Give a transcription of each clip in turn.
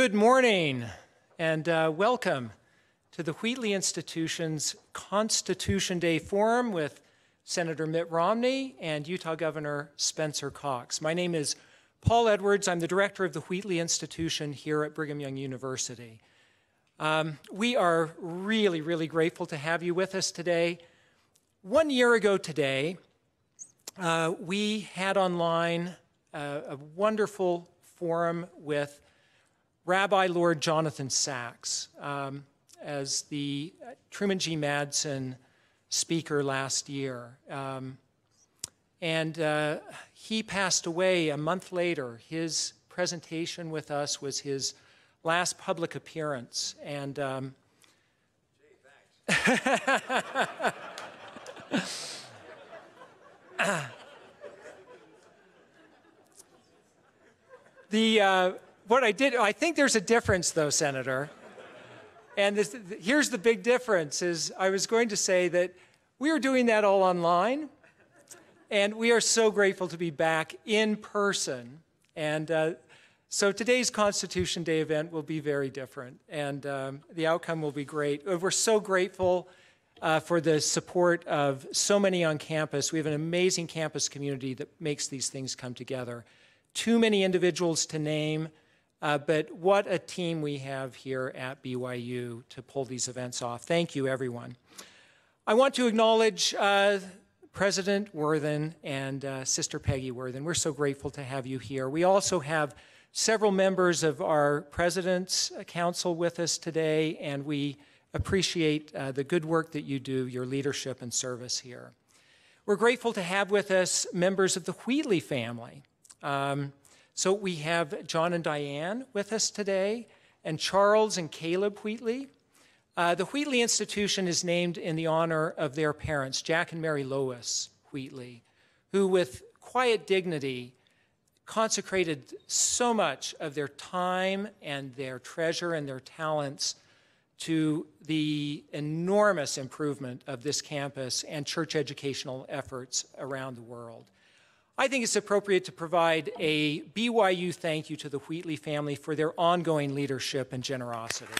Good morning and welcome to the Wheatley Institution's Constitution Day Forum with Senator Mitt Romney and Utah Governor Spencer Cox. My name is Paul Edwards. I'm the director of the Wheatley Institution here at Brigham Young University. We are really grateful to have you with us today. 1 year ago today, we had online a wonderful forum with Rabbi Lord Jonathan Sacks as the Truman G. Madsen speaker last year. He passed away a month later. His presentation with us was his last public appearance. And I think there's a difference, though, Senator. And here's the big difference, is I was going to say that we are doing that all online, and we are so grateful to be back in person. And so today's Constitution Day event will be very different, and the outcome will be great. We're so grateful for the support of so many on campus. We have an amazing campus community that makes these things come together. Too many individuals to name, but what a team we have here at BYU to pull these events off. Thank you, everyone. I want to acknowledge President Worthen and Sister Peggy Worthen. We're so grateful to have you here. We also have several members of our President's Council with us today, and we appreciate the good work that you do, your leadership and service here. We're grateful to have with us members of the Wheatley family. So we have John and Diane with us today, and Charles and Caleb Wheatley. The Wheatley Institution is named in the honor of their parents, Jack and Mary Lois Wheatley, who with quiet dignity consecrated so much of their time and their treasure and their talents to the enormous improvement of this campus and church educational efforts around the world. I think it's appropriate to provide a BYU thank you to the Wheatley family for their ongoing leadership and generosity.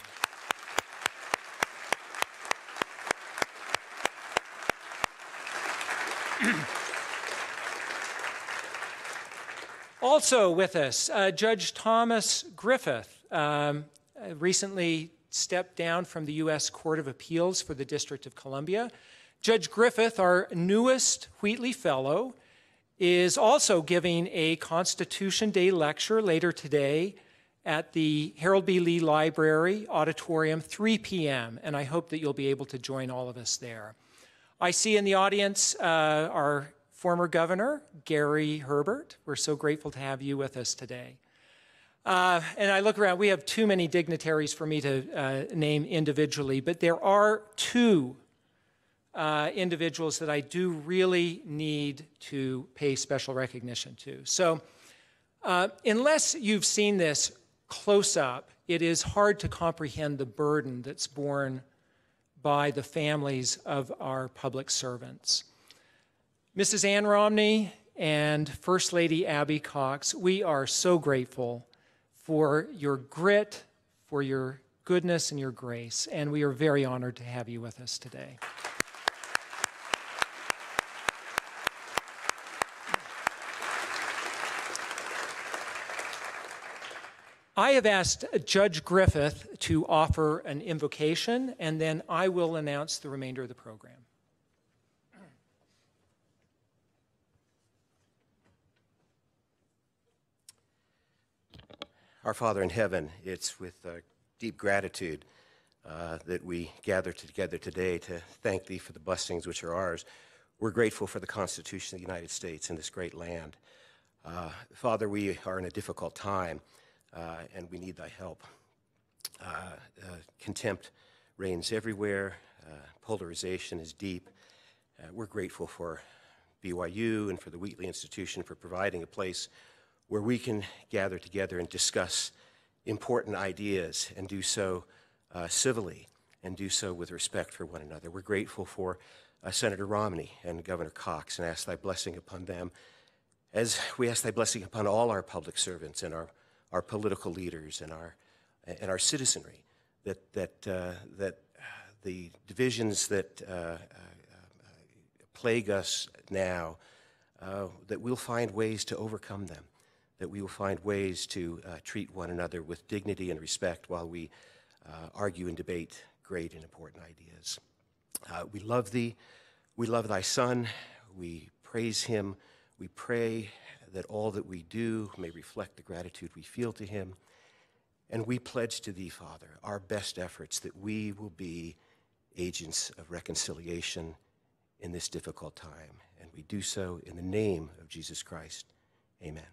Also with us, Judge Thomas Griffith recently stepped down from the U.S. Court of Appeals for the District of Columbia. Judge Griffith, our newest Wheatley Fellow, is also giving a Constitution Day lecture later today at the Harold B. Lee Library Auditorium, 3 p.m., and I hope that you'll be able to join all of us there. I see in the audience our former governor, Gary Herbert. We're so grateful to have you with us today. And I look around, we have too many dignitaries for me to name individually, but there are two individuals that I do really need to pay special recognition to. So unless you've seen this close up, it is hard to comprehend the burden that's borne by the families of our public servants. Mrs. Ann Romney and First Lady Abby Cox, we are so grateful for your grit, for your goodness and your grace, and we are very honored to have you with us today. I have asked Judge Griffith to offer an invocation, and then I will announce the remainder of the program. Our Father in heaven, it's with deep gratitude that we gather together today to thank Thee for the blessings which are ours. We're grateful for the Constitution of the United States and this great land. Father, we are in a difficult time, and we need Thy help. Contempt reigns everywhere. Polarization is deep. We're grateful for BYU and for the Wheatley Institution for providing a place where we can gather together and discuss important ideas and do so civilly and do so with respect for one another. We're grateful for Senator Romney and Governor Cox and ask Thy blessing upon them, as we ask Thy blessing upon all our public servants and our political leaders and our and our citizenry, that the divisions that plague us now, that we'll find ways to overcome them, that we will find ways to treat one another with dignity and respect while we argue and debate great and important ideas. We love thee. We love thy Son. We praise him. We pray that all that we do may reflect the gratitude we feel to him. And we pledge to thee, Father, our best efforts that we will be agents of reconciliation in this difficult time. And we do so in the name of Jesus Christ. Amen.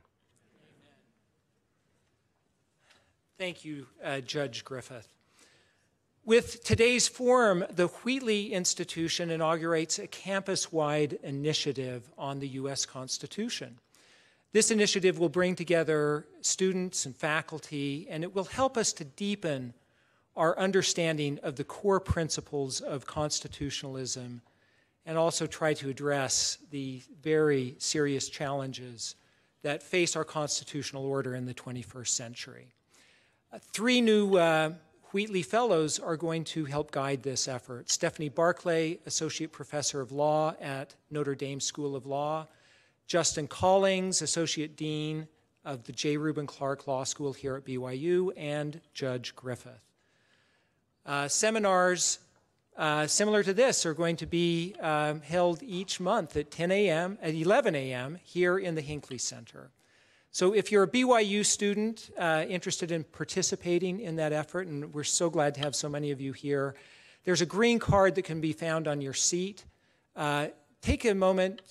Thank you, Judge Griffith. With today's forum, the Wheatley Institution inaugurates a campus-wide initiative on the U.S. Constitution. This initiative will bring together students and faculty, and it will help us to deepen our understanding of the core principles of constitutionalism and also try to address the very serious challenges that face our constitutional order in the 21st century. 3 new Wheatley Fellows are going to help guide this effort. Stephanie Barclay, Associate Professor of Law at Notre Dame School of Law. Justin Collings, Associate Dean of the J. Reuben Clark Law School here at BYU, and Judge Griffith. Seminars similar to this are going to be held each month at 11 a.m. here in the Hinckley Center. So if you're a BYU student interested in participating in that effort, and we're so glad to have so many of you here, there's a green card that can be found on your seat. Take a moment,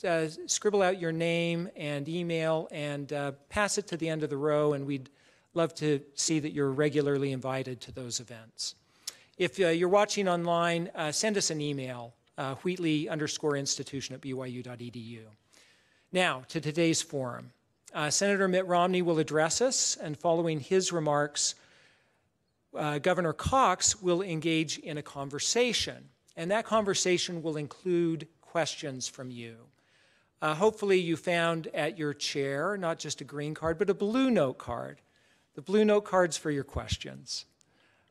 scribble out your name and email, and pass it to the end of the row, and we'd love to see that you're regularly invited to those events. If you're watching online, send us an email, Wheatley_institution@byu.edu. Now, to today's forum. Senator Mitt Romney will address us, and following his remarks, Governor Cox will engage in a conversation, and that conversation will include questions from you. Hopefully you found at your chair not just a green card, but a blue note card. The blue note card's for your questions.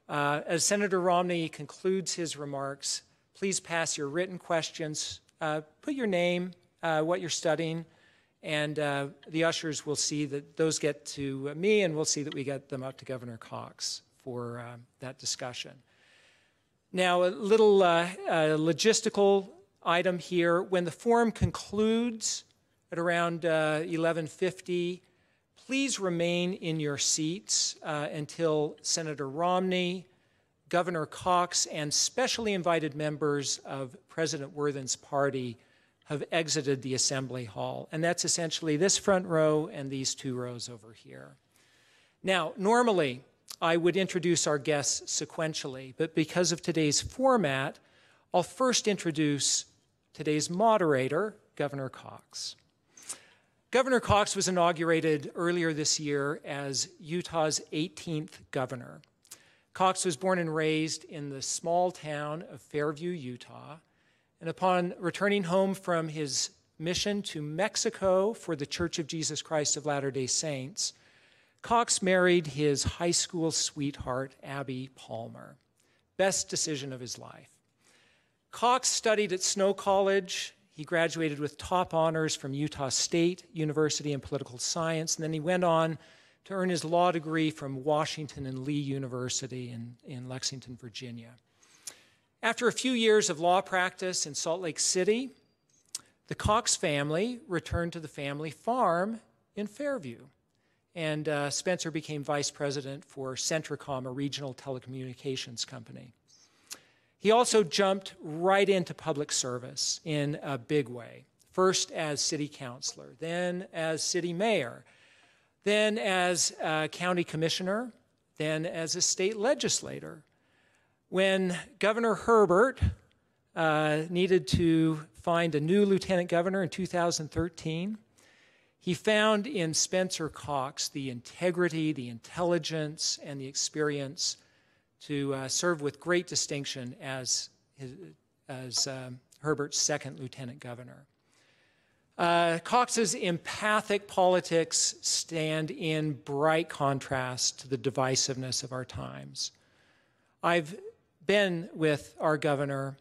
As Senator Romney concludes his remarks, please pass your written questions. Put your name, what you're studying, and the ushers will see that those get to me, and we'll see that we get them up to Governor Cox for that discussion. Now, a little logistical item here. When the forum concludes at around 11:50, please remain in your seats until Senator Romney, Governor Cox, and specially invited members of President Worthen's party have exited the Assembly Hall. And that's essentially this front row and these 2 rows over here. Now, normally, I would introduce our guests sequentially, but because of today's format, I'll first introduce today's moderator, Governor Cox. Governor Cox was inaugurated earlier this year as Utah's 18th governor. Cox was born and raised in the small town of Fairview, Utah, and upon returning home from his mission to Mexico for the Church of Jesus Christ of Latter-day Saints, Cox married his high school sweetheart, Abby Palmer. Best decision of his life. Cox studied at Snow College. He graduated with top honors from Utah State University in political science, and then he went on to earn his law degree from Washington and Lee University in Lexington, Virginia. After a few years of law practice in Salt Lake City, the Cox family returned to the family farm in Fairview, and Spencer became vice president for Centricom, a regional telecommunications company. He also jumped right into public service in a big way, first as city councilor, then as city mayor, then as county commissioner, then as a state legislator. When Governor Herbert needed to find a new lieutenant governor in 2013, he found in Spencer Cox the integrity, the intelligence, and the experience to serve with great distinction as Herbert's second lieutenant governor. Cox's empathic politics stand in bright contrast to the divisiveness of our times. I've been with our governor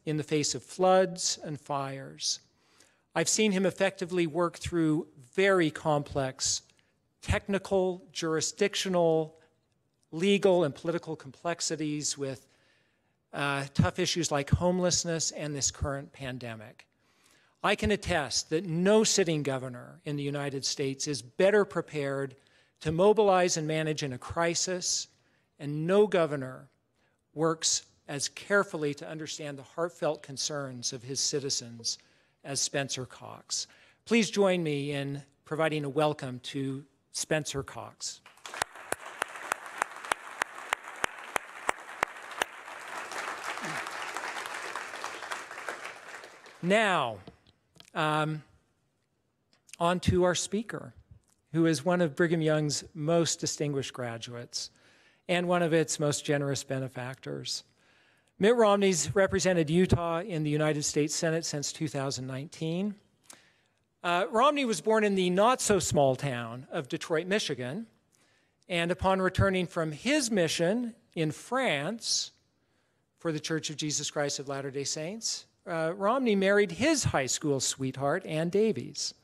in the face of floods and fires. I've seen him effectively work through very complex technical, jurisdictional, legal, and political complexities with tough issues like homelessness and this current pandemic. I can attest that no sitting governor in the United States is better prepared to mobilize and manage in a crisis, and no governor works as carefully to understand the heartfelt concerns of his citizens as Spencer Cox. Please join me in providing a welcome to Spencer Cox. Now, on to our speaker, who is one of Brigham Young's most distinguished graduates and one of its most generous benefactors. Mitt Romney's represented Utah in the United States Senate since 2019. Romney was born in the not-so-small town of Detroit, Michigan, and upon returning from his mission in France for the Church of Jesus Christ of Latter-day Saints, Romney married his high school sweetheart, Ann Davies.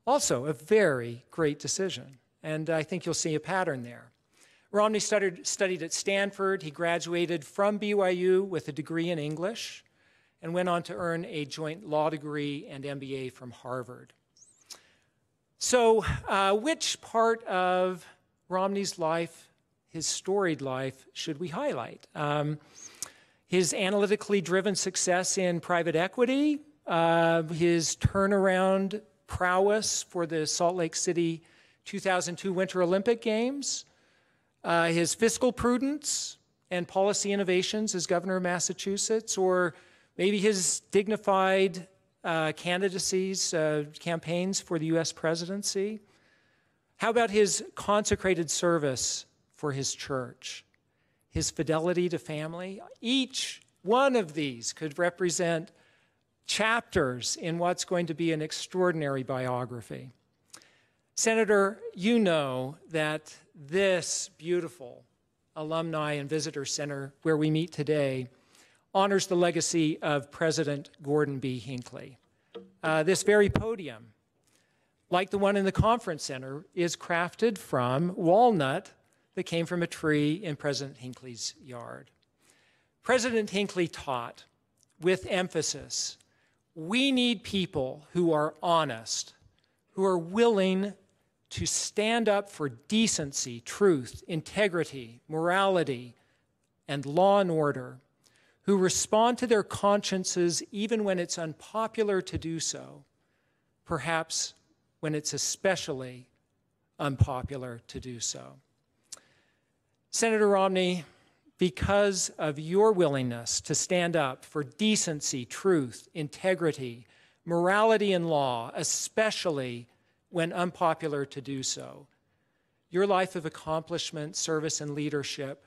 Also a very great decision, and I think you'll see a pattern there. Romney studied at Stanford. He graduated from BYU with a degree in English and went on to earn a joint law degree and MBA from Harvard. So which part of Romney's life, his storied life, should we highlight? His analytically driven success in private equity, his turnaround prowess for the Salt Lake City 2002 Winter Olympic Games, his fiscal prudence and policy innovations as governor of Massachusetts, or maybe his dignified candidacies, campaigns for the U.S. presidency. How about his consecrated service for his church, his fidelity to family? Each one of these could represent chapters in what's going to be an extraordinary biography. Senator, you know that this beautiful alumni and visitor center where we meet today honors the legacy of President Gordon B. Hinckley. This very podium, like the one in the conference center, is crafted from walnut that came from a tree in President Hinckley's yard. President Hinckley taught with emphasis, we need people who are honest, who are willing to stand up for decency, truth, integrity, morality, and law and order, who respond to their consciences even when it's unpopular to do so, perhaps when it's especially unpopular to do so. Senator Romney, because of your willingness to stand up for decency, truth, integrity, morality, and law, especially when unpopular to do so, your life of accomplishment, service, and leadership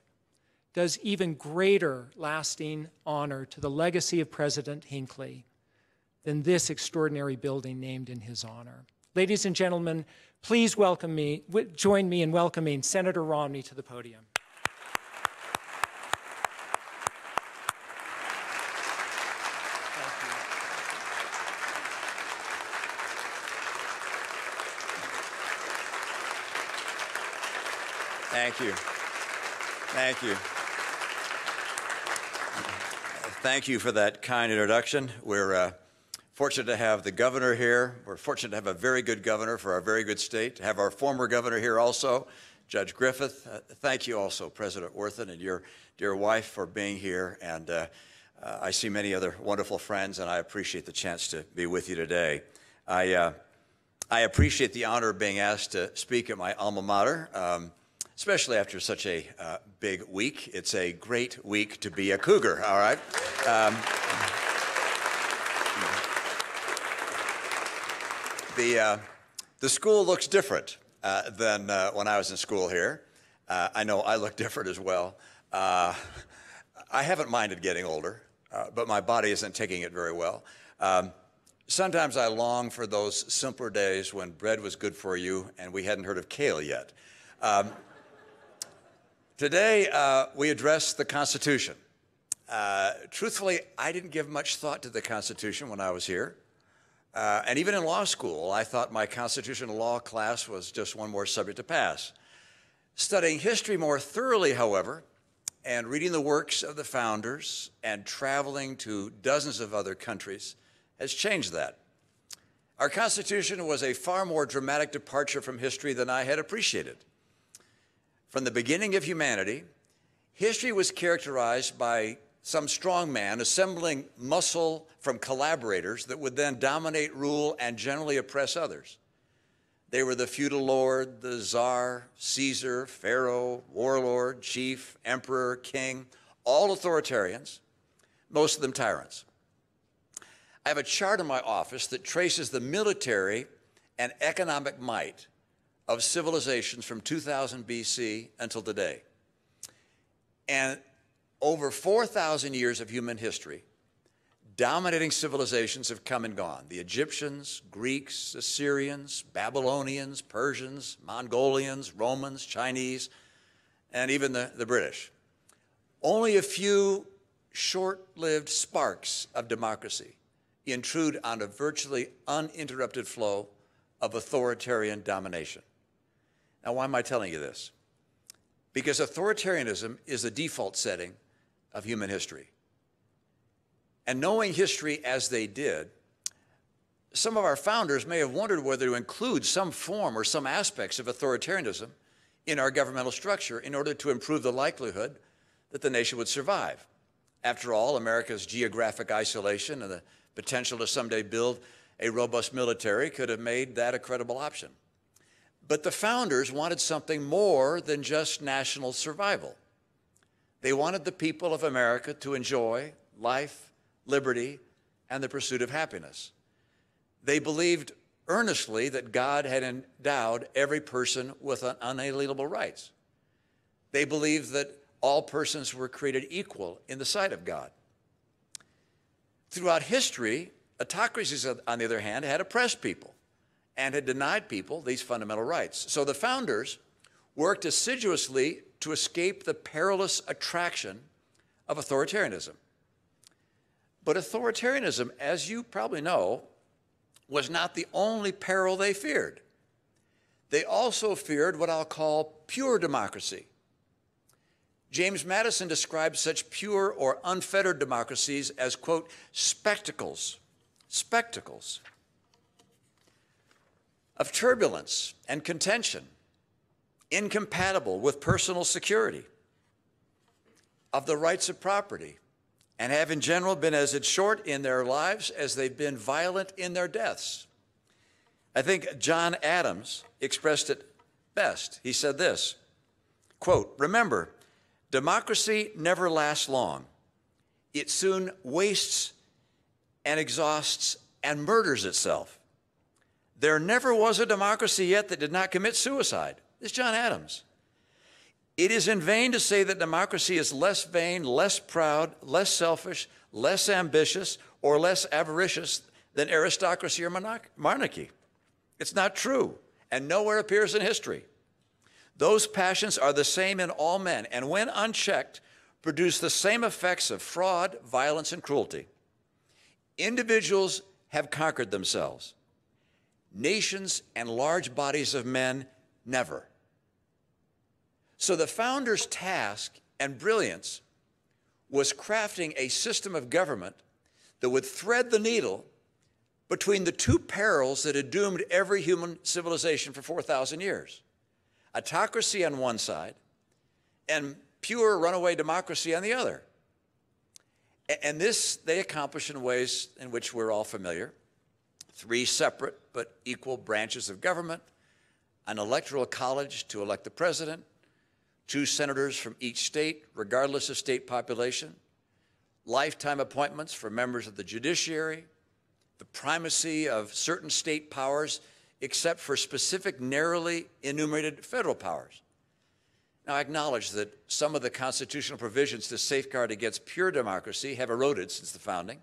does even greater lasting honor to the legacy of President Hinckley than this extraordinary building named in his honor. Ladies and gentlemen, please join me in welcoming Senator Romney to the podium. Thank you. Thank you. Thank you for that kind introduction. We're fortunate to have the governor here. We're fortunate to have a very good governor for our very good state, to have our former governor here also, Judge Griffith. Thank you also, President Worthen, and your dear wife for being here. And I see many other wonderful friends, and I appreciate the chance to be with you today. I appreciate the honor of being asked to speak at my alma mater. Especially after such a big week. It's a great week to be a Cougar, all right? The school looks different than when I was in school here. I know I look different as well. I haven't minded getting older, but my body isn't taking it very well. Sometimes I long for those simpler days when bread was good for you and we hadn't heard of kale yet. Today, we address the Constitution. Truthfully, I didn't give much thought to the Constitution when I was here. And even in law school, I thought my constitutional law class was just one more subject to pass. Studying history more thoroughly, however, and reading the works of the founders and traveling to dozens of other countries has changed that. Our Constitution was a far more dramatic departure from history than I had appreciated. From the beginning of humanity, history was characterized by some strong man assembling muscle from collaborators that would then dominate, rule, and generally oppress others. They were the feudal lord, the czar, Caesar, pharaoh, warlord, chief, emperor, king, all authoritarians, most of them tyrants. I have a chart in my office that traces the military and economic might of civilizations from 2000 BC until today. And over 4,000 years of human history, dominating civilizations have come and gone. The Egyptians, Greeks, Assyrians, Babylonians, Persians, Mongolians, Romans, Chinese, and even the British. Only a few short-lived sparks of democracy intrude on a virtually uninterrupted flow of authoritarian domination. Now, why am I telling you this? Because authoritarianism is the default setting of human history. And knowing history as they did, some of our founders may have wondered whether to include some form or some aspects of authoritarianism in our governmental structure in order to improve the likelihood that the nation would survive. After all, America's geographic isolation and the potential to someday build a robust military could have made that a credible option. But the founders wanted something more than just national survival. They wanted the people of America to enjoy life, liberty, and the pursuit of happiness. They believed earnestly that God had endowed every person with unalienable rights. They believed that all persons were created equal in the sight of God. Throughout history, autocracies, on the other hand, had oppressed people and had denied people these fundamental rights. So the founders worked assiduously to escape the perilous attraction of authoritarianism. But authoritarianism, as you probably know, was not the only peril they feared. They also feared what I'll call pure democracy. James Madison described such pure or unfettered democracies as, quote, spectacles of turbulence and contention, incompatible with personal security, of the rights of property, and have in general been as short in their lives as they've been violent in their deaths. I think John Adams expressed it best. He said this, quote, remember, democracy never lasts long. It soon wastes and exhausts and murders itself. There never was a democracy yet that did not commit suicide. This is John Adams. It is in vain to say that democracy is less vain, less proud, less selfish, less ambitious, or less avaricious than aristocracy or monarchy. It's not true, and nowhere appears in history. Those passions are the same in all men, and when unchecked, produce the same effects of fraud, violence, and cruelty. Individuals have conquered themselves. Nations and large bodies of men never. So the founders' task and brilliance was crafting a system of government that would thread the needle between the two perils that had doomed every human civilization for 4,000 years. Autocracy on one side and pure runaway democracy on the other. And this they accomplish in ways in which we're all familiar. 3 separate but equal branches of government, an electoral college to elect the president, 2 senators from each state, regardless of state population, lifetime appointments for members of the judiciary, the primacy of certain state powers except for specific narrowly enumerated federal powers. Now, I acknowledge that some of the constitutional provisions to safeguard against pure democracy have eroded since the founding,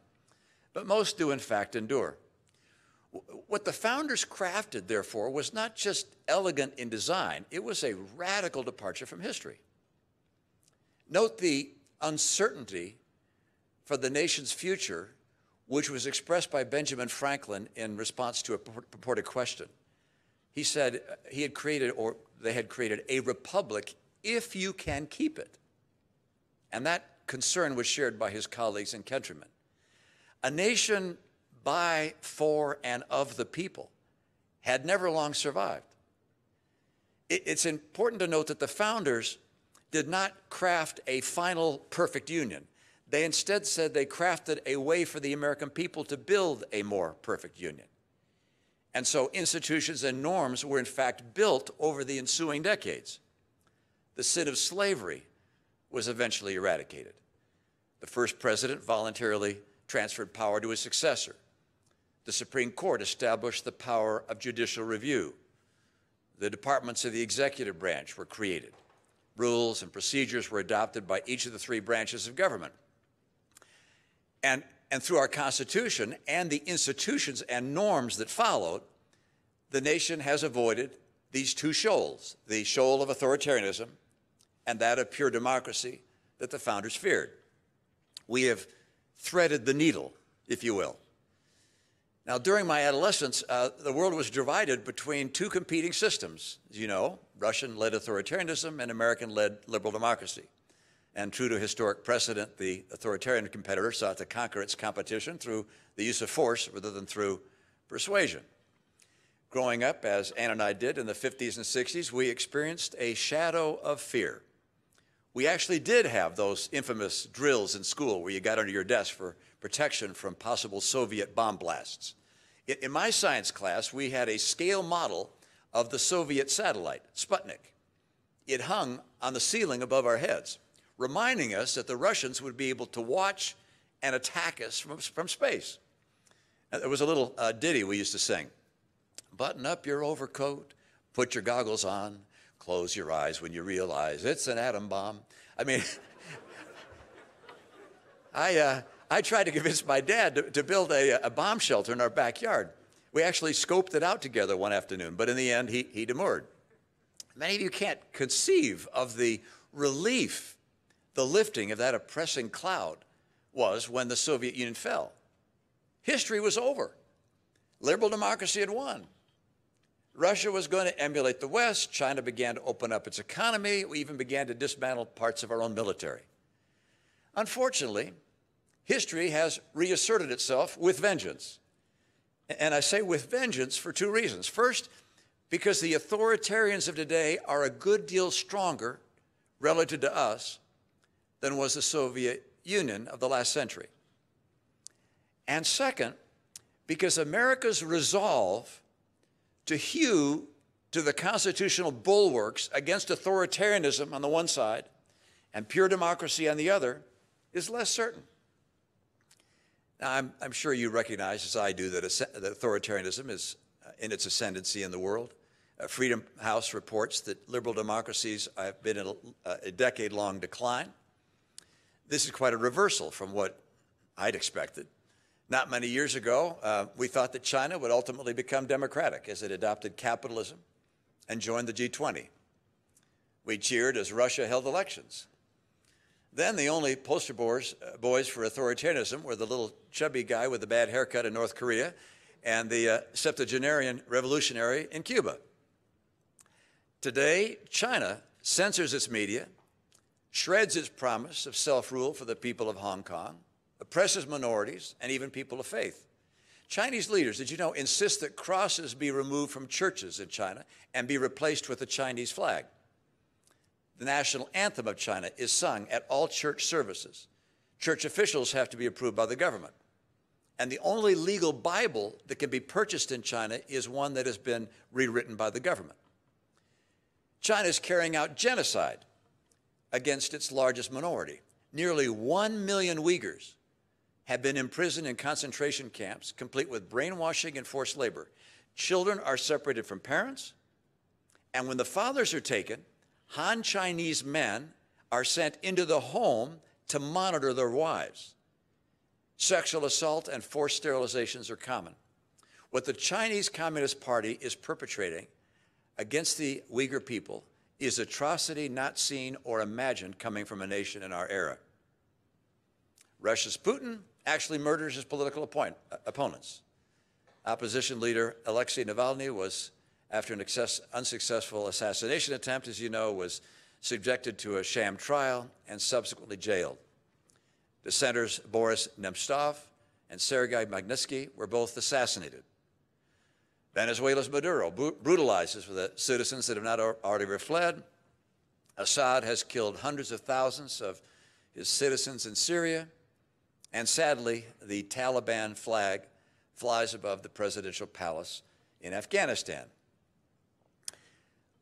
but most do in fact endure. What the founders crafted, therefore, was not just elegant in design, it was a radical departure from history. Note the uncertainty for the nation's future, which was expressed by Benjamin Franklin in response to a purported question. He said he had created, or they had created, a republic if you can keep it. And that concern was shared by his colleagues and countrymen. A nation by, for, and of the people had never long survived. It's important to note that the founders did not craft a final perfect union. They instead said they crafted a way for the American people to build a more perfect union. And so institutions and norms were in fact built over the ensuing decades. The sin of slavery was eventually eradicated. The first president voluntarily transferred power to his successor. The Supreme Court established the power of judicial review. The departments of the executive branch were created. Rules and procedures were adopted by each of the three branches of government. And through our Constitution and the institutions and norms that followed, the nation has avoided these two shoals, the shoal of authoritarianism and that of pure democracy that the founders feared. We have threaded the needle, if you will. Now, during my adolescence, the world was divided between two competing systems, as you know, Russian-led authoritarianism and American-led liberal democracy. And true to historic precedent, the authoritarian competitor sought to conquer its competition through the use of force rather than through persuasion. Growing up, as Ann and I did in the 50s and 60s, we experienced a shadow of fear. We actually did have those infamous drills in school where you got under your desk for protection from possible Soviet bomb blasts. In my science class, we had a scale model of the Soviet satellite, Sputnik. It hung on the ceiling above our heads, reminding us that the Russians would be able to watch and attack us from space. And there was a little ditty we used to sing. Button up your overcoat, put your goggles on, close your eyes when you realize it's an atom bomb. I mean, I tried to convince my dad to build a bomb shelter in our backyard. We actually scoped it out together one afternoon, but in the end, he demurred. Many of you can't conceive of the relief, the lifting of that oppressing cloud was when the Soviet Union fell. History was over. Liberal democracy had won. Russia was going to emulate the West. China began to open up its economy. We even began to dismantle parts of our own military. Unfortunately, history has reasserted itself with vengeance. And I say with vengeance for two reasons. First, because the authoritarians of today are a good deal stronger relative to us than was the Soviet Union of the last century. And second, because America's resolve to hew to the constitutional bulwarks against authoritarianism on the one side and pure democracy on the other is less certain. Now, I'm sure you recognize, as I do, that authoritarianism is in its ascendancy in the world. Freedom House reports that liberal democracies have been in a decade-long decline. This is quite a reversal from what I'd expected. Not many years ago, we thought that China would ultimately become democratic as it adopted capitalism and joined the G20. We cheered as Russia held elections. Then the only poster boys for authoritarianism were the little chubby guy with the bad haircut in North Korea and the septuagenarian revolutionary in Cuba. Today, China censors its media, shreds its promise of self-rule for the people of Hong Kong, oppresses minorities, and even people of faith. Chinese leaders, did you know, insist that crosses be removed from churches in China and be replaced with the Chinese flag. The national anthem of China is sung at all church services. Church officials have to be approved by the government. And the only legal Bible that can be purchased in China is one that has been rewritten by the government. China is carrying out genocide against its largest minority. Nearly 1 million Uyghurs have been imprisoned in concentration camps, complete with brainwashing and forced labor. Children are separated from parents, and when the fathers are taken, Han Chinese men are sent into the home to monitor their wives. Sexual assault and forced sterilizations are common. What the Chinese Communist Party is perpetrating against the Uyghur people is atrocity not seen or imagined coming from a nation in our era. Russia's Putin actually murders his political opponents. Opposition leader Alexei Navalny was, after an unsuccessful assassination attempt, as you know, was subjected to a sham trial and subsequently jailed. Dissenters Boris Nemtsov and Sergei Magnitsky were both assassinated. Venezuela's Maduro brutalizes the citizens that have not already fled. Assad has killed hundreds of thousands of his citizens in Syria. And sadly, the Taliban flag flies above the presidential palace in Afghanistan.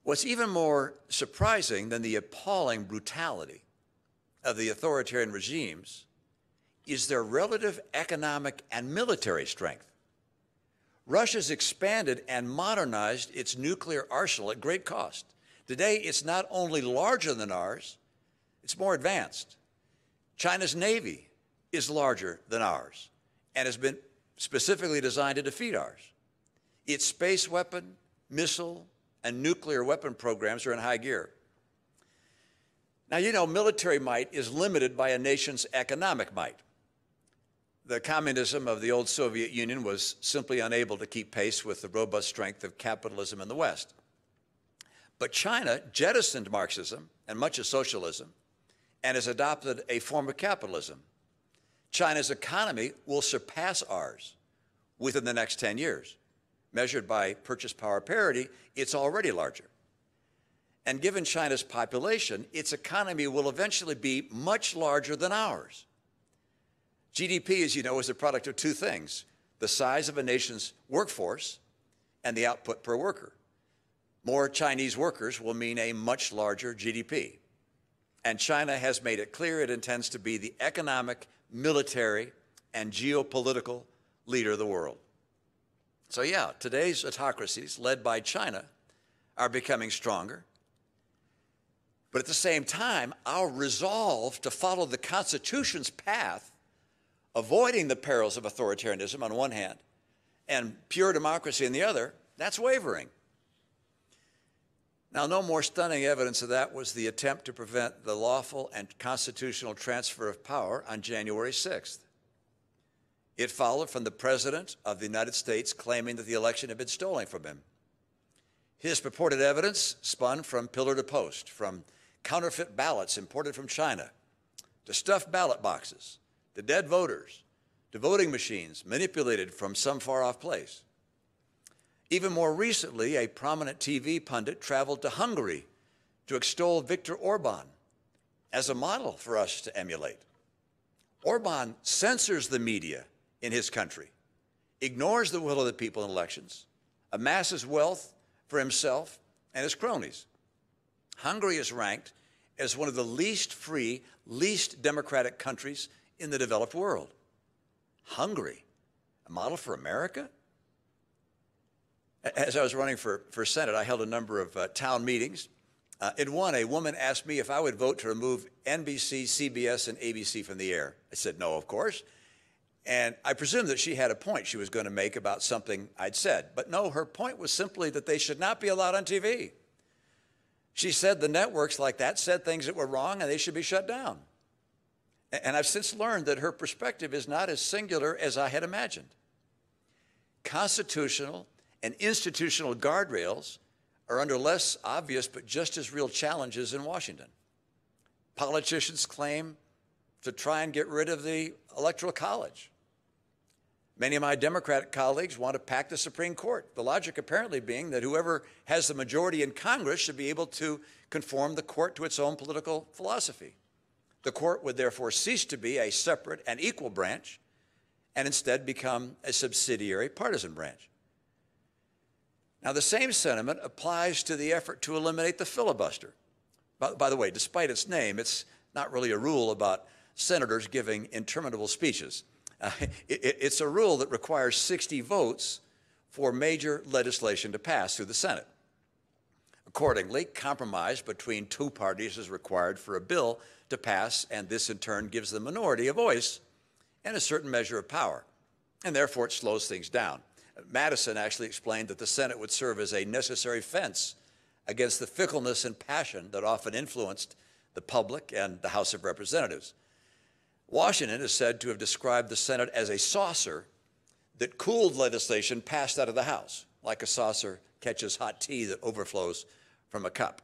What's even more surprising than the appalling brutality of the authoritarian regimes is their relative economic and military strength. Russia's expanded and modernized its nuclear arsenal at great cost. Today, it's not only larger than ours, it's more advanced. China's Navy is larger than ours and has been specifically designed to defeat ours. Its space weapon, missile, and nuclear weapon programs are in high gear. Now, you know, military might is limited by a nation's economic might. The communism of the old Soviet Union was simply unable to keep pace with the robust strength of capitalism in the West. But China jettisoned Marxism and much of socialism and has adopted a form of capitalism. China's economy will surpass ours within the next 10 years. Measured by purchase power parity, it's already larger. And given China's population, its economy will eventually be much larger than ours. GDP, as you know, is a product of two things: the size of a nation's workforce and the output per worker. More Chinese workers will mean a much larger GDP. And China has made it clear it intends to be the economic, military, and geopolitical leader of the world. So yeah, today's autocracies, led by China, are becoming stronger. But at the same time, our resolve to follow the Constitution's path, avoiding the perils of authoritarianism on one hand and pure democracy on the other, that's wavering. Now, no more stunning evidence of that was the attempt to prevent the lawful and constitutional transfer of power on January 6th. It followed from the President of the United States claiming that the election had been stolen from him. His purported evidence spun from pillar to post, from counterfeit ballots imported from China, to stuffed ballot boxes, to dead voters, to voting machines manipulated from some far-off place. Even more recently, a prominent TV pundit traveled to Hungary to extol Viktor Orban as a model for us to emulate. Orban censors the media in his country, ignores the will of the people in elections, amasses wealth for himself and his cronies. Hungary is ranked as one of the least free, least democratic countries in the developed world. Hungary, a model for America? As I was running for Senate, I held a number of town meetings. In one, a woman asked me if I would vote to remove NBC, CBS, and ABC from the air. I said, no, of course. And I presumed that she had a point she was going to make about something I'd said. But no, her point was simply that they should not be allowed on TV. She said the networks like that said things that were wrong and they should be shut down. And I've since learned that her perspective is not as singular as I had imagined. Constitutional and institutional guardrails are under less obvious but just as real challenges in Washington. Politicians claim to try and get rid of the Electoral College. Many of my Democratic colleagues want to pack the Supreme Court, the logic apparently being that whoever has the majority in Congress should be able to conform the court to its own political philosophy. The court would therefore cease to be a separate and equal branch and instead become a subsidiary partisan branch. Now, the same sentiment applies to the effort to eliminate the filibuster. By the way, despite its name, it's not really a rule about senators giving interminable speeches. It's a rule that requires 60 votes for major legislation to pass through the Senate. Accordingly, compromise between two parties is required for a bill to pass, and this in turn gives the minority a voice and a certain measure of power, and therefore it slows things down. Madison actually explained that the Senate would serve as a necessary fence against the fickleness and passion that often influenced the public and the House of Representatives. Washington is said to have described the Senate as a saucer that cooled legislation passed out of the House, like a saucer catches hot tea that overflows from a cup.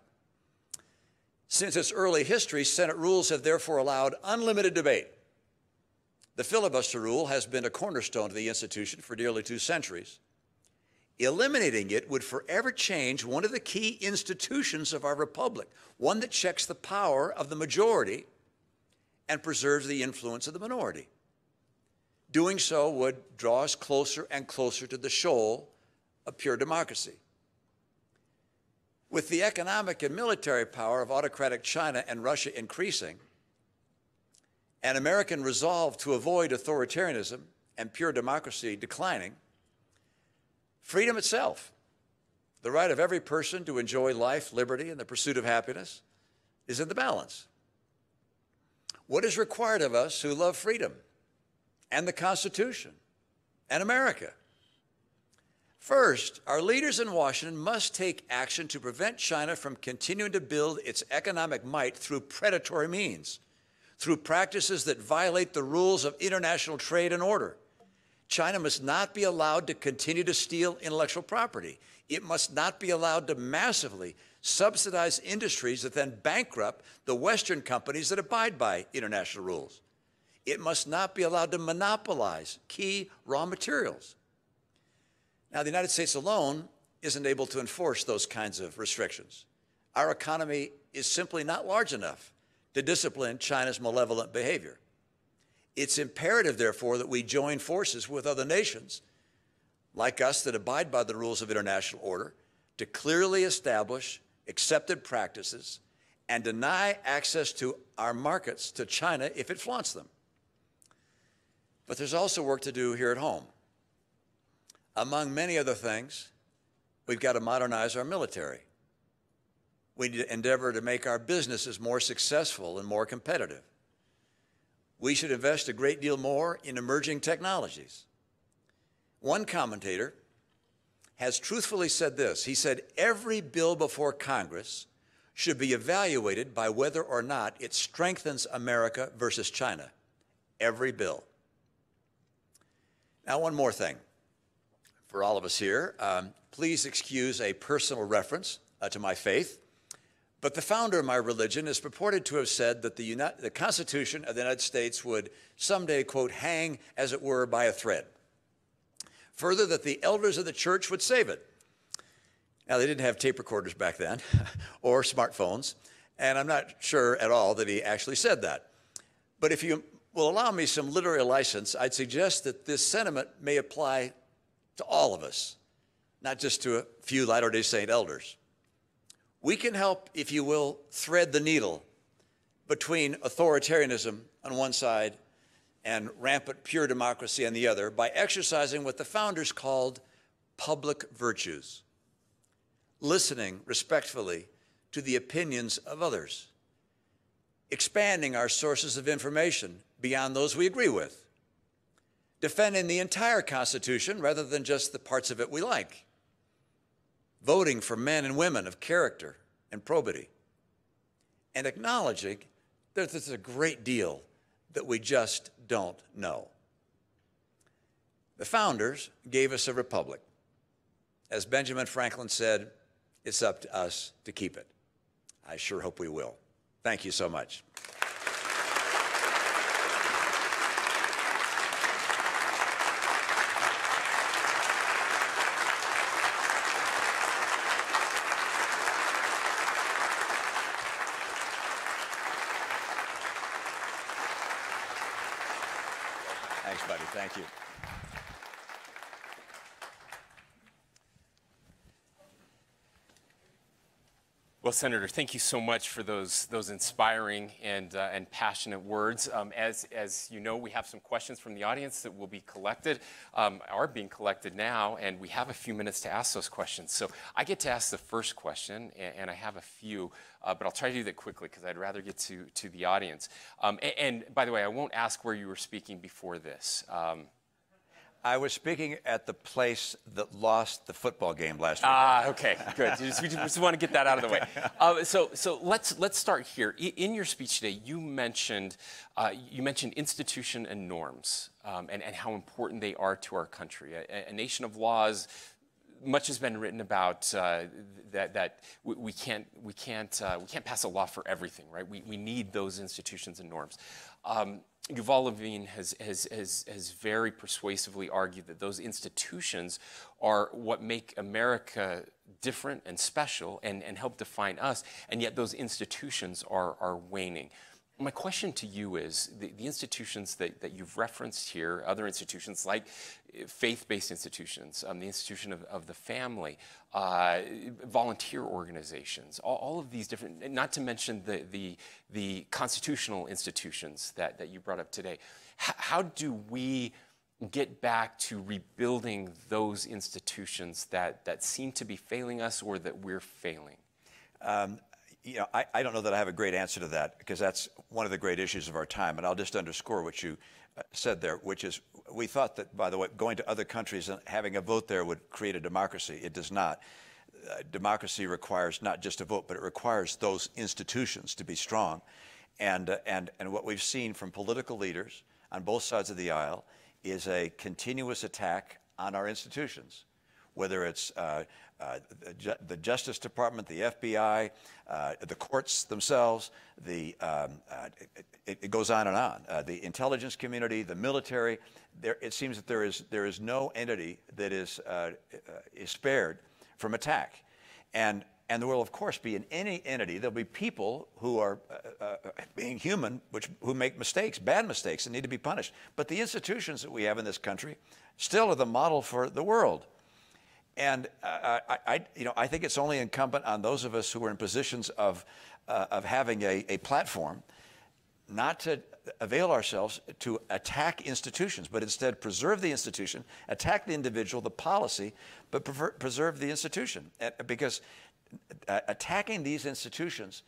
Since its early history, Senate rules have therefore allowed unlimited debate. The Filibuster Rule has been a cornerstone of the institution for nearly 2 centuries. Eliminating it would forever change one of the key institutions of our republic, one that checks the power of the majority and preserves the influence of the minority. Doing so would draw us closer and closer to the shoal of pure democracy. With the economic and military power of autocratic China and Russia increasing, and American resolve to avoid authoritarianism and pure democracy declining, freedom itself, the right of every person to enjoy life, liberty, and the pursuit of happiness, is in the balance. What is required of us who love freedom and the Constitution and America? First, our leaders in Washington must take action to prevent China from continuing to build its economic might through predatory means, through practices that violate the rules of international trade and order. China must not be allowed to continue to steal intellectual property. It must not be allowed to massively subsidize industries that then bankrupt the Western companies that abide by international rules. It must not be allowed to monopolize key raw materials. Now, the United States alone isn't able to enforce those kinds of restrictions. Our economy is simply not large enough to discipline China's malevolent behavior. It's imperative, therefore, that we join forces with other nations like us that abide by the rules of international order to clearly establish accepted practices and deny access to our markets to China if it flaunts them. But there's also work to do here at home. Among many other things, we've got to modernize our military. We need to endeavor to make our businesses more successful and more competitive. We should invest a great deal more in emerging technologies. One commentator has truthfully said this. He said, every bill before Congress should be evaluated by whether or not it strengthens America versus China. Every bill. Now, one more thing for all of us here. Please excuse a personal reference to my faith. But the founder of my religion is purported to have said that the Constitution of the United States would someday, quote, hang, as it were, by a thread. Further, that the elders of the church would save it. Now, they didn't have tape recorders back then or smartphones, and I'm not sure at all that he actually said that. But if you will allow me some literary license, I'd suggest that this sentiment may apply to all of us, not just to a few Latter-day Saint elders. We can help, if you will, thread the needle between authoritarianism on one side and rampant pure democracy on the other by exercising what the founders called public virtues, listening respectfully to the opinions of others, expanding our sources of information beyond those we agree with, defending the entire Constitution rather than just the parts of it we like, voting for men and women of character and probity, and acknowledging that there's a great deal that we just don't know. The founders gave us a republic. As Benjamin Franklin said, it's up to us to keep it. I sure hope we will. Thank you so much. Thanks, buddy. Thank you. Well, Senator, thank you so much for those inspiring and passionate words. As you know, we have some questions from the audience that will be collected, are being collected now, and we have a few minutes to ask those questions. So I get to ask the first question, and I have a few, but I'll try to do that quickly because I'd rather get to the audience. And by the way, I won't ask where you were speaking before this. I was speaking at the place that lost the football game last week. Okay, good. We just want to get that out of the way. So let's start here. In your speech today, you mentioned institution and norms, and how important they are to our country. A nation of laws. Much has been written about that we can't pass a law for everything, right? We need those institutions and norms. Yuval Levine has very persuasively argued that those institutions are what make America different and special and help define us, and yet those institutions are waning. My question to you is, the institutions that you've referenced here, other institutions like faith-based institutions, the institution of the family, volunteer organizations, all of these different, not to mention the constitutional institutions that you brought up today. How do we get back to rebuilding those institutions that seem to be failing us or that we're failing? I don't know that I have a great answer to that, because that's one of the great issues of our time. And I'll just underscore what you said there, which is we thought that, by the way, going to other countries and having a vote there would create a democracy. It does not. Democracy requires not just a vote, but it requires those institutions to be strong. And what we've seen from political leaders on both sides of the aisle is a continuous attack on our institutions, whether it's the Justice Department, the FBI, the courts themselves, it goes on and on. The intelligence community, the military. It seems that there is no entity that is spared from attack, and there will of course be in any entity there'll be people who are being human, who make mistakes, bad mistakes, and need to be punished. But the institutions that we have in this country still are the model for the world. And I think it's only incumbent on those of us who are in positions of having a platform not to avail ourselves to attack institutions, but instead preserve the institution, attack the individual, the policy, but preserve the institution. Because attacking these institutions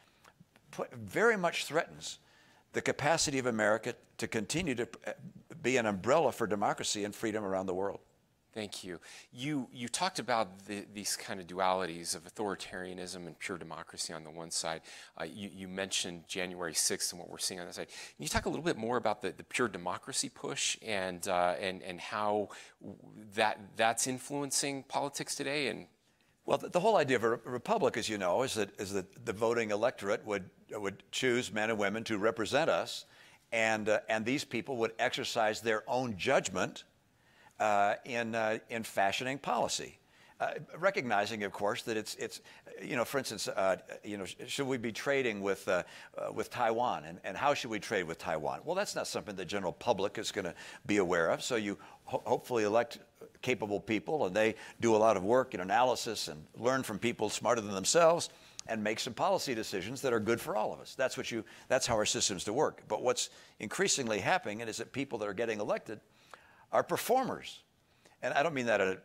very much threatens the capacity of America to continue to be an umbrella for democracy and freedom around the world. Thank you. You talked about these kind of dualities of authoritarianism and pure democracy on the one side. You mentioned January 6th and what we're seeing on that side. Can you talk a little bit more about the pure democracy push and how that's influencing politics today? And well, the whole idea of a republic, as you know, is that the voting electorate would choose men and women to represent us, and these people would exercise their own judgment in fashioning policy, recognizing, of course, that it's for instance, should we be trading with Taiwan, and how should we trade with Taiwan? Well, that's not something the general public is going to be aware of. So you hopefully elect capable people, and they do a lot of work and analysis and learn from people smarter than themselves, and make some policy decisions that are good for all of us. That's how our system's to work. But what's increasingly happening is that people that are getting elected are performers. And I don't mean that,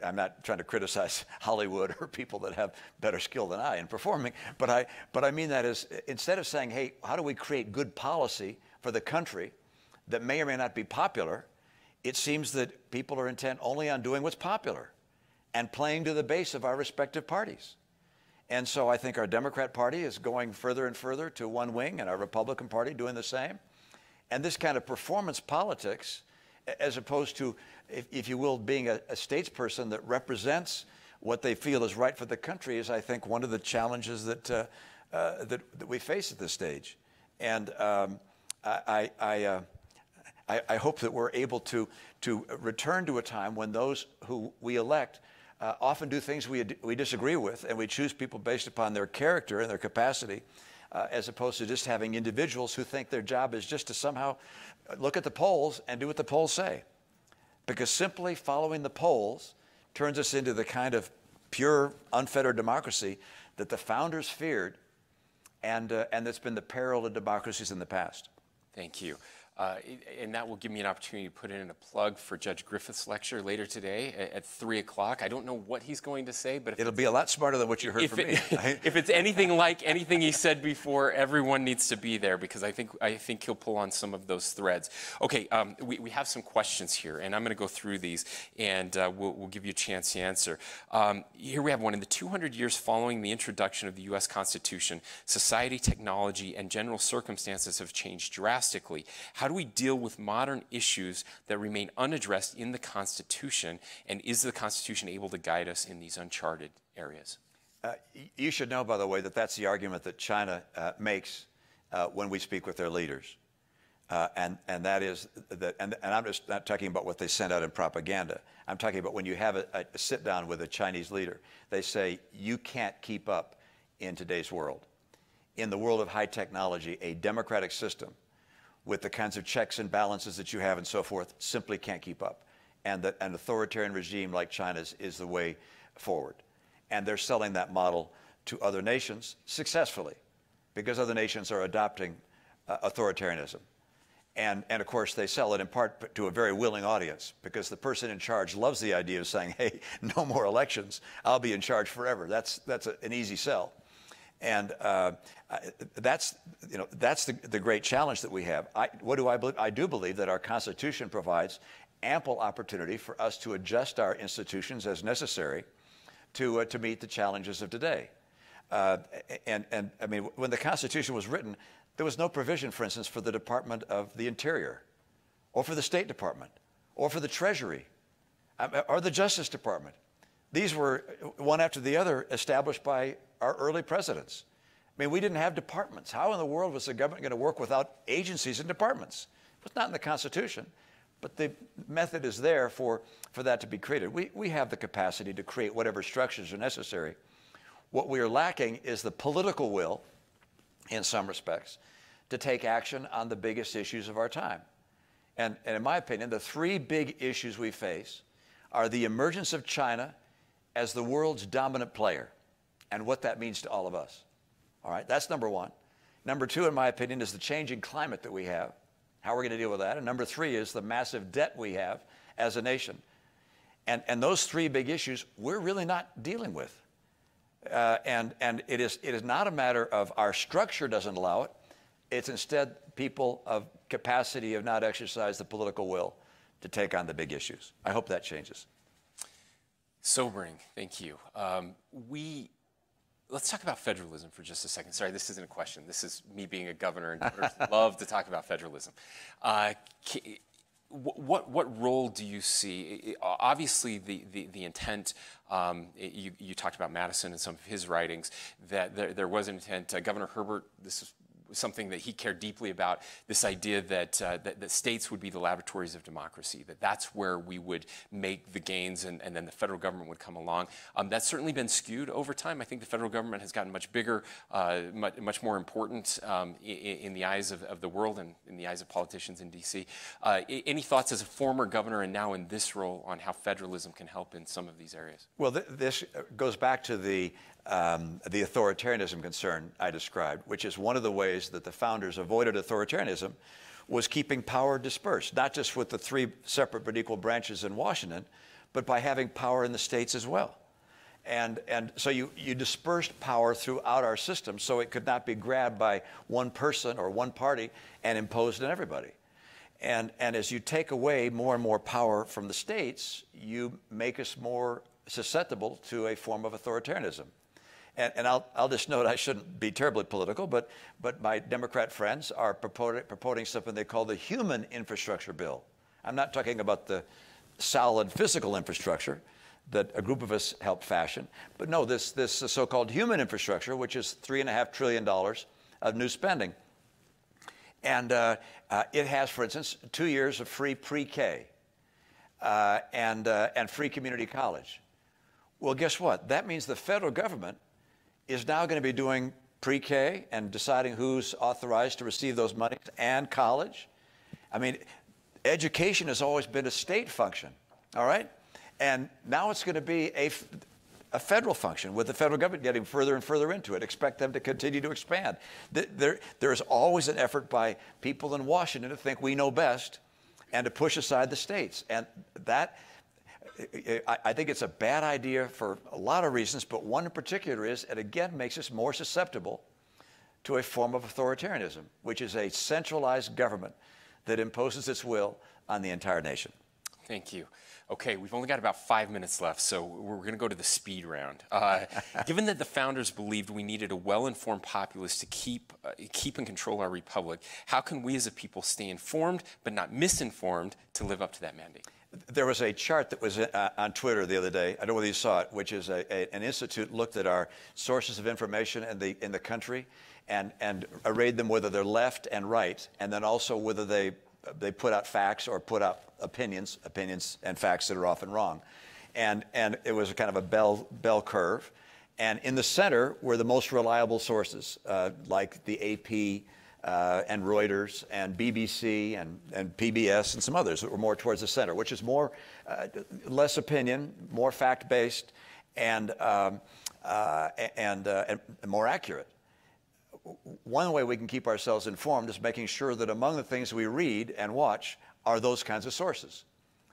I'm not trying to criticize Hollywood or people that have better skill than I in performing, but I mean that as, instead of saying, hey, how do we create good policy for the country that may or may not be popular, it seems that people are intent only on doing what's popular and playing to the base of our respective parties. And so I think our Democrat Party is going further and further to one wing, and our Republican Party doing the same. And this kind of performance politics, as opposed to, if you will, being a statesperson that represents what they feel is right for the country, is, I think, one of the challenges that we face at this stage. And I hope that we're able to return to a time when those who we elect often do things we disagree with, and we choose people based upon their character and their capacity, as opposed to just having individuals who think their job is just to somehow look at the polls and do what the polls say. Because simply following the polls turns us into the kind of pure, unfettered democracy that the founders feared, and that's been the peril of democracies in the past. Thank you. And that will give me an opportunity to put in a plug for Judge Griffith's lecture later today at 3 o'clock. I don't know what he's going to say, but it'll be a lot smarter than what you heard from me. If it's anything like anything he said before, everyone needs to be there, because I think he'll pull on some of those threads. Okay, we have some questions here, and I'm going to go through these, and we'll give you a chance to answer. Here we have one. In the 200 years following the introduction of the U.S. Constitution, society, technology, and general circumstances have changed drastically. How do we deal with modern issues that remain unaddressed in the Constitution, and is the Constitution able to guide us in these uncharted areas? You should know, by the way, that that's the argument that China makes when we speak with their leaders. And that is that, and I'm just not talking about what they send out in propaganda. I'm talking about when you have a sit down with a Chinese leader, they say, you can't keep up in today's world. In the world of high technology, a democratic system with the kinds of checks and balances that you have and so forth simply can't keep up. And that an authoritarian regime like China's is the way forward. And they're selling that model to other nations successfully, because other nations are adopting authoritarianism. And of course, they sell it in part to a very willing audience, because the person in charge loves the idea of saying, hey, no more elections, I'll be in charge forever. That's an easy sell. And that's the great challenge that we have. What do I believe? I do believe that our Constitution provides ample opportunity for us to adjust our institutions as necessary to meet the challenges of today. And I mean, when the Constitution was written, there was no provision, for instance, for the Department of the Interior, or for the State Department, or for the Treasury, or the Justice Department. These were, one after the other, established by our early presidents. I mean, we didn't have departments. How in the world was the government going to work without agencies and departments? It was not in the Constitution, but the method is there for that to be created. We have the capacity to create whatever structures are necessary. What we are lacking is the political will, in some respects, to take action on the biggest issues of our time. And in my opinion, the three big issues we face are the emergence of China as the world's dominant player, and what that means to all of us. All right, that's number one. Number two, in my opinion, is the changing climate that we have, how we're going to deal with that. And number three is the massive debt we have as a nation. And those three big issues we're really not dealing with. And it is not a matter of our structure doesn't allow it. It's instead people of capacity have not exercised the political will to take on the big issues. I hope that changes. Sobering, thank you. Let's talk about federalism for just a second. Sorry, this isn't a question. This is me being a governor, and I love to talk about federalism. What role do you see? Obviously, the intent, you talked about Madison and some of his writings, that there was an intent. Governor Herbert, this is something that he cared deeply about, this idea that states would be the laboratories of democracy, that's where we would make the gains, and then the federal government would come along. That's certainly been skewed over time. I think the federal government has gotten much bigger, much more important in the eyes of the world and in the eyes of politicians in D.C. Any thoughts as a former governor and now in this role on how federalism can help in some of these areas? Well, this goes back to the authoritarianism concern I described, which is one of the ways that the founders avoided authoritarianism, was keeping power dispersed, not just with the three separate but equal branches in Washington, but by having power in the states as well. And so you dispersed power throughout our system so it could not be grabbed by one person or one party and imposed on everybody. And as you take away more and more power from the states, you make us more susceptible to a form of authoritarianism. And I'll just note, I shouldn't be terribly political, but my Democrat friends are promoting something they call the human infrastructure bill. I'm not talking about the solid physical infrastructure that a group of us helped fashion, but no, this so-called human infrastructure, which is $3.5 trillion of new spending. And it has, for instance, 2 years of free pre-K and free community college. Well, guess what? That means the federal government is now going to be doing pre-K and deciding who's authorized to receive those monies, and college. I mean, education has always been a state function, all right? And now it's going to be a federal function, with the federal government getting further and further into it. Expect them to continue to expand. There is always an effort by people in Washington to think we know best and to push aside the states. And that, I think it's a bad idea for a lot of reasons, but one in particular is it again makes us more susceptible to a form of authoritarianism, which is a centralized government that imposes its will on the entire nation. Thank you. Okay, we've only got about 5 minutes left, so we're going to go to the speed round. Given that the founders believed we needed a well-informed populace to keep and control our republic, how can we as a people stay informed but not misinformed to live up to that mandate? There was a chart that was on Twitter the other day, I don't know whether you saw it, which is an institute looked at our sources of information in the country and arrayed them whether they're left and right, and then also whether they put out facts or put out opinions and facts that are often wrong. And it was a kind of a bell curve. And in the center were the most reliable sources, like the AP and Reuters and BBC and PBS and some others that were more towards the center, which is more, less opinion, more fact-based, and more accurate. One way we can keep ourselves informed is making sure that among the things we read and watch are those kinds of sources,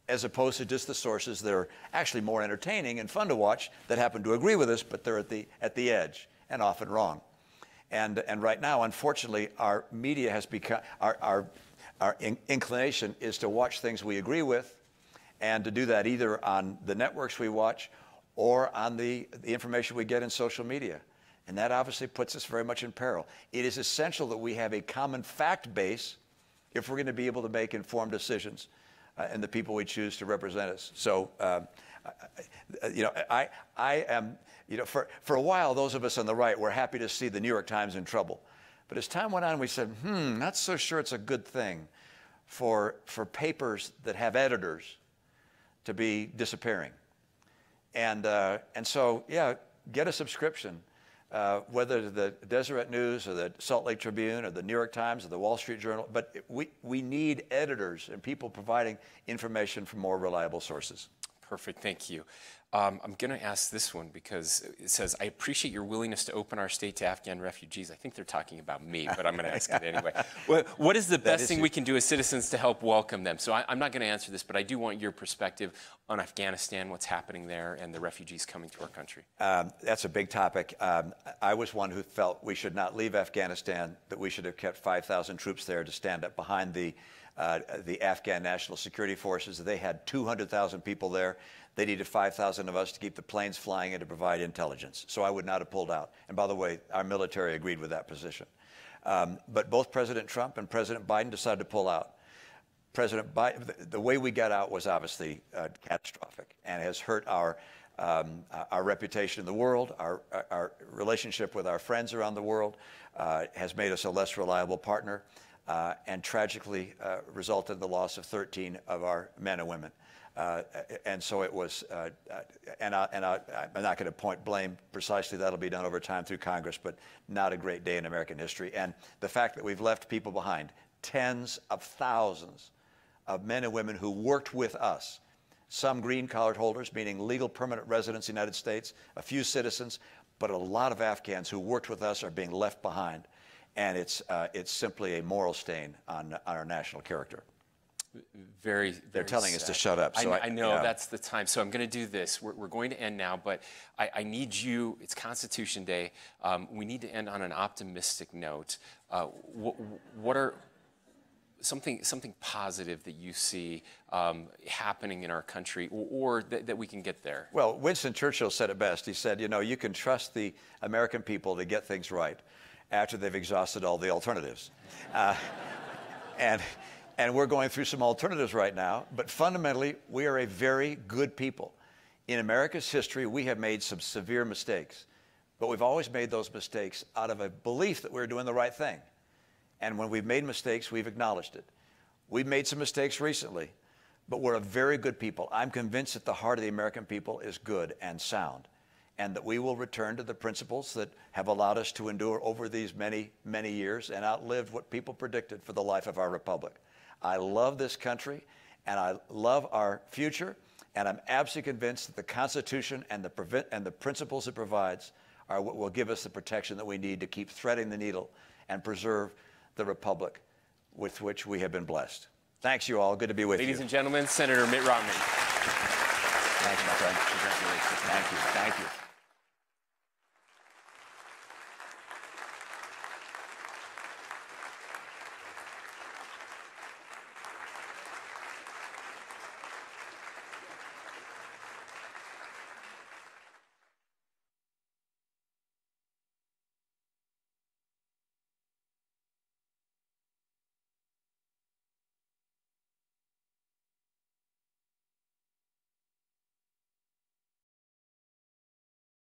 as opposed to just the sources that are actually more entertaining and fun to watch that happen to agree with us, but they're at the edge and often wrong. And right now, unfortunately, our media has become, our inclination is to watch things we agree with, and to do that either on the networks we watch or on the information we get in social media. And that obviously puts us very much in peril. It is essential that we have a common fact base if we're going to be able to make informed decisions and the people we choose to represent us. So, I am, for a while, those of us on the right were happy to see the New York Times in trouble. But as time went on, we said, not so sure it's a good thing for papers that have editors to be disappearing. And so, yeah, get a subscription. Whether the Deseret News or the Salt Lake Tribune or the New York Times or the Wall Street Journal, but we need editors and people providing information from more reliable sources. Perfect, thank you. I'm going to ask this one because it says, I appreciate your willingness to open our state to Afghan refugees. I think they're talking about me, but I'm going to ask it anyway. What is the best thing we can do as citizens to help welcome them? So I'm not going to answer this, but I do want your perspective on Afghanistan, what's happening there, and the refugees coming to our country. That's a big topic. I was one who felt we should not leave Afghanistan, that we should have kept 5,000 troops there to stand up behind the Afghan National Security Forces. They had 200,000 people there. They needed 5,000 of us to keep the planes flying and to provide intelligence. So I would not have pulled out. And by the way, our military agreed with that position. But both President Trump and President Biden decided to pull out. President Biden, the way we got out was obviously catastrophic and has hurt our reputation in the world, our relationship with our friends around the world, has made us a less reliable partner, and tragically resulted in the loss of 13 of our men and women. And so it was, I'm not going to point blame precisely. That'll be done over time through Congress, but not a great day in American history. And the fact that we've left people behind, tens of thousands of men and women who worked with us, some green card holders, meaning legal permanent residents in the United States, a few citizens, but a lot of Afghans who worked with us are being left behind. And it's simply a moral stain on our national character. Very They're telling sad. us to shut up. So I know, that's the time. So I'm going to do this. We're going to end now, but I need you. It's Constitution Day. We need to end on an optimistic note. What are something positive that you see happening in our country, or that we can get there? Well, Winston Churchill said it best. He said, you can trust the American people to get things right after they've exhausted all the alternatives. And we're going through some alternatives right now, but fundamentally, we are a very good people. In America's history, we have made some severe mistakes, but we've always made those mistakes out of a belief that we're doing the right thing. And when we've made mistakes, we've acknowledged it. We've made some mistakes recently, but we're a very good people. I'm convinced that the heart of the American people is good and sound, and that we will return to the principles that have allowed us to endure over these many, many years and outlived what people predicted for the life of our republic. I love this country, and I love our future, And I'm absolutely convinced that the Constitution and the principles it provides are what will give us the protection that we need to keep threading the needle and preserve the republic with which we have been blessed. Thanks, you all. Good to be with you. Ladies and gentlemen, Senator Mitt Romney. Thank you, my friend. Congratulations. Thank you. Thank you.